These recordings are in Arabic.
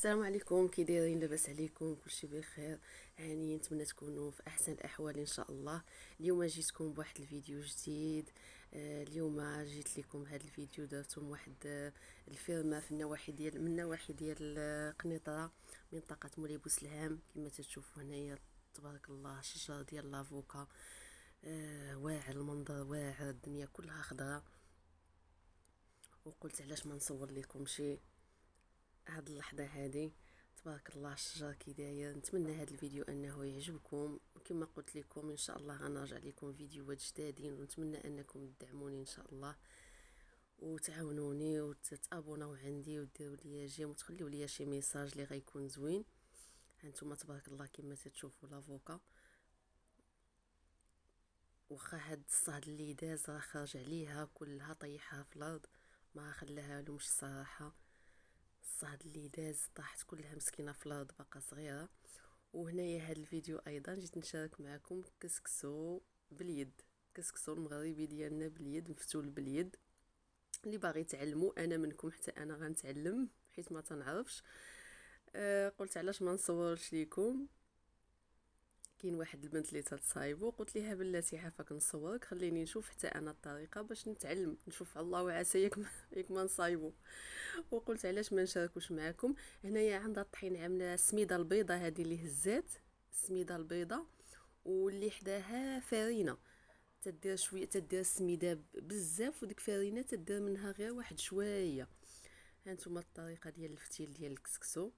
السلام عليكم، كي دايرين؟ لاباس عليكم؟ كلشي بخير؟ هاني نتمنى تكونوا في احسن الاحوال ان شاء الله. اليوم جيتكم بواحد الفيديو جديد. اليوم جيت لكم هذا الفيديو درتم واحد الفيرما في النواحي ديال من نواحي ديال قنيطره، منطقه مولاي بوسلهام. كما تشوفوا هنايا تبارك الله شجر ديال لافوكا، واعر المنظر، واعر الدنيا كلها خضراء. وقلت علاش ما نصور لكم شي هاد اللحظه هادي. تبارك الله الشجر كي داير. نتمنى هذا الفيديو انه يعجبكم، وكما قلت لكم ان شاء الله غنرجع لكم فيديوهات جدادين، ونتمنى انكم تدعموني ان شاء الله وتعاونوني وتتابوناو عندي وديروا لي جيم وتخليوا لي شي ميساج اللي غيكون زوين. هانتوما تبارك الله كما تشوفوا لافوكا، واخا هاد الصهد اللي داز راه خرج عليها كلها طيحها في الارض، ما خلاها لهمش الصراحه. الصهد اللي داز طاحت كلها مسكينه في الارض، باقا صغيره. وهنايا هذا الفيديو ايضا جيت نشارك معكم كسكسو باليد، كسكسو المغربي ديالنا باليد، مفتول باليد. اللي باغي يتعلموا انا منكم، حتى انا غنتعلم حيت ما تنعرفش. قلت علاش ما نصورش ليكم. كاين واحد البنت اللي تتصايبو، قلت ليها بلاتي عافاك نصورك، خليني نشوف حتى انا الطريقه باش نتعلم، نشوف الله وعسى ياك ما نصايبو. وقلت علاش ما نشاركوش معكم. هنايا عندها الطحين عامله السميده البيضه هذه اللي هزات، السميده البيضه، واللي حداها فرينه. تدير شويه، تدير السميده بزاف، وديك فرينه تدير منها غير واحد شويه. هانتوما الطريقه ديال الفتيل ديال الكسكسو.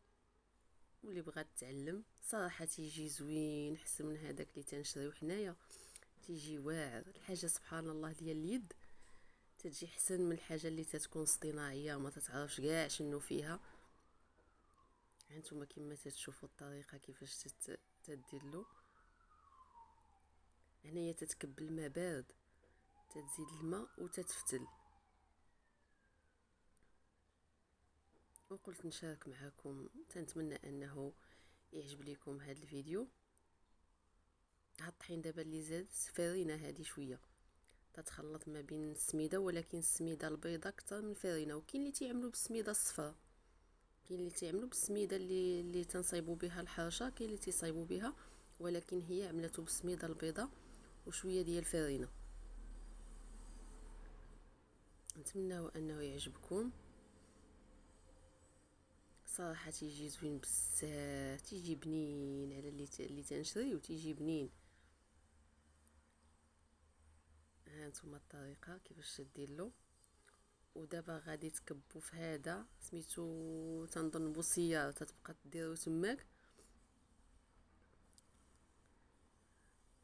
واللي بغات تعلم صراحه تيجي زوين، حسن من هذاك اللي تنشريو حنايا، تيجي واعر. الحاجه سبحان الله ديال اليد تتجي حسن من الحاجه اللي تتكون اصطناعيه ما تتعرفش كاع شنو فيها. هانتوما كما تشوفوا الطريقه كيفاش تديرلو. هنايا تتكب الماء بارد، تتزيد الماء وتتفتل. وقلت نشارك معكم، تنتمنى انه يعجب لكم هذا الفيديو. هاد الطحين دابا اللي زاد فرينه هذه شويه، تتخلط ما بين السميده، ولكن السميده البيضاء اكثر من فرينه. وكاين اللي تيعملوا بالسميده الصفراء، كاين اللي تيعملوا بالسميده اللي تنصايبوا بها الحرشه، كاين اللي تيصايبوا بها، ولكن هي عملته بالسميده البيضاء وشويه ديال الفرينه. نتمنى انه يعجبكم. صراحه تيجي زوين بزاف، تيجي بنين على اللي تنشري، وتيجي بنين. ها نتوما الطريقه كيفاش تديرلو. ودابا غادي تكبوا في هذا سميتو تنظن بوصيه، تتبقى ديرو تماك.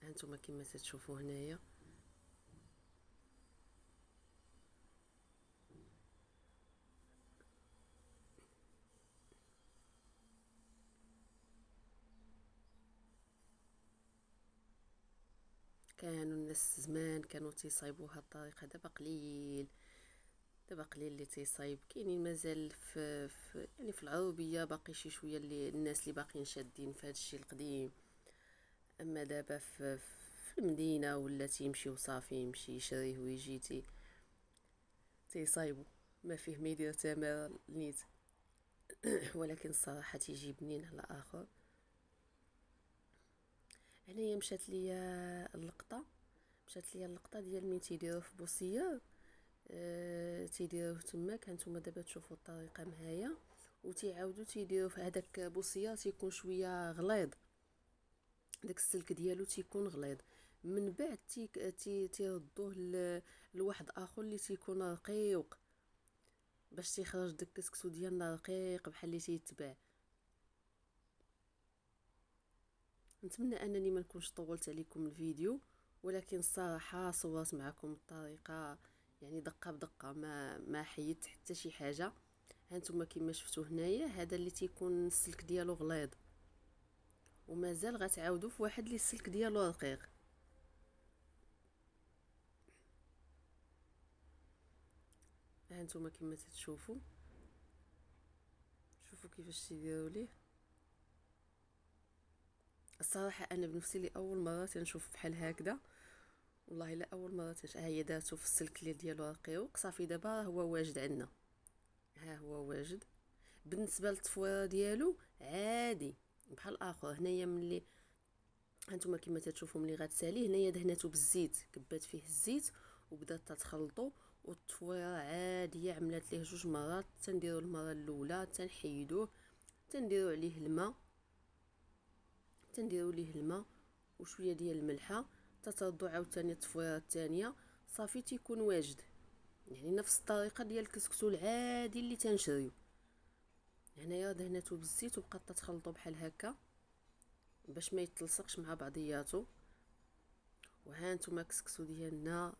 هانتوما كما تشوفوا هنايا. كانوا الناس زمان كانوا تيصايبوا هاد الطريقه، دابا قليل، دابا قليل اللي تيصايب. كاينين مازال يعني في العروبيه باقي شي شويه اللي الناس اللي باقيين شادين في هذا الشيء القديم. اما دابا في المدينه ولا تيمشيو صافي، يمشي يشريه ويجي تيصايبوا، ما فيه ما يدير تماره نيت. ولكن الصراحه تيجي بنين على اخر. هنايا مشات ليا اللقطه ديال مين تيديروا في بوصيه. تيديروه تماك. هانتوما دابا تشوفوا الطريقه معايا. وتيعاودوا تيديروا في هذاك بوصيه تيكون شويه غليظ، داك السلك ديالو تيكون غليظ. من بعد تيردوه لواحد اخر اللي تيكون رقيق، باش تيخرج داك الكسكسو ديالنا رقيق بحال اللي تيتباع. نتمنى انني ما نكونش طولت عليكم الفيديو، ولكن الصراحه صورت معكم الطريقه يعني دقه بدقه، ما حيدت حتى شي حاجه. هانتوما كما شفتوا هنايا، هذا اللي تيكون السلك ديالو غليظ، ومازال غتعاودوا في واحد اللي السلك ديالو رقيق. هانتوما كما تشوفوا، شوفوا كيفاش تيديروا ليه. الصراحه انا بنفسي لي اول مره تنشوف بحال هكذا، والله لا اول مره ها هي دارتو في السلك اللي ديالو رقيق صافي. دابا هو واجد عندنا، ها هو واجد. بالنسبه للتفويره ديالو عادي بحال الاخر. هنايا ملي هانتوما كما تشوفوا ملي غتساليه، هنايا دهناتو بالزيت، كبات فيه الزيت وبدات تتخلطو. والتفويره عاديه عملات ليه 2 مرات، تنديرو المره الاولى تنحيدوه، تنديرو عليه الماء، تنديرو ليه الماء وشويه ديال الملحه، تتردو عاوتاني التفويره الثانيه، صافي تيكون واجد. يعني نفس الطريقه ديال الكسكسو العادي اللي تنشريو. هنايا دهناتو بالزيت وبقات تتخلطو بحال هكا باش ما يتلصقش مع بعضياتو. وها نتوما كسكسو ديالنا.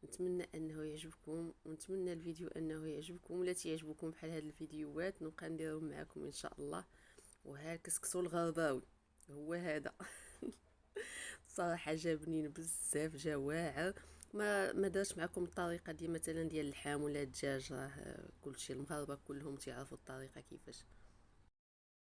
نتمنى انه يعجبكم، ونتمنى الفيديو انه يعجبكم. ولا تيعجبكم بحال هاد الفيديوهات نبقى نديرهم معكم ان شاء الله. وها الكسكسو الغرباوي هو هذا. صراحه جابني بزاف، جا واعر. ما دارش معكم الطريقه دي مثلا ديال اللحام ولا الدجاج، راه كلشي المغاربه كلهم تعرفوا الطريقه كيفاش.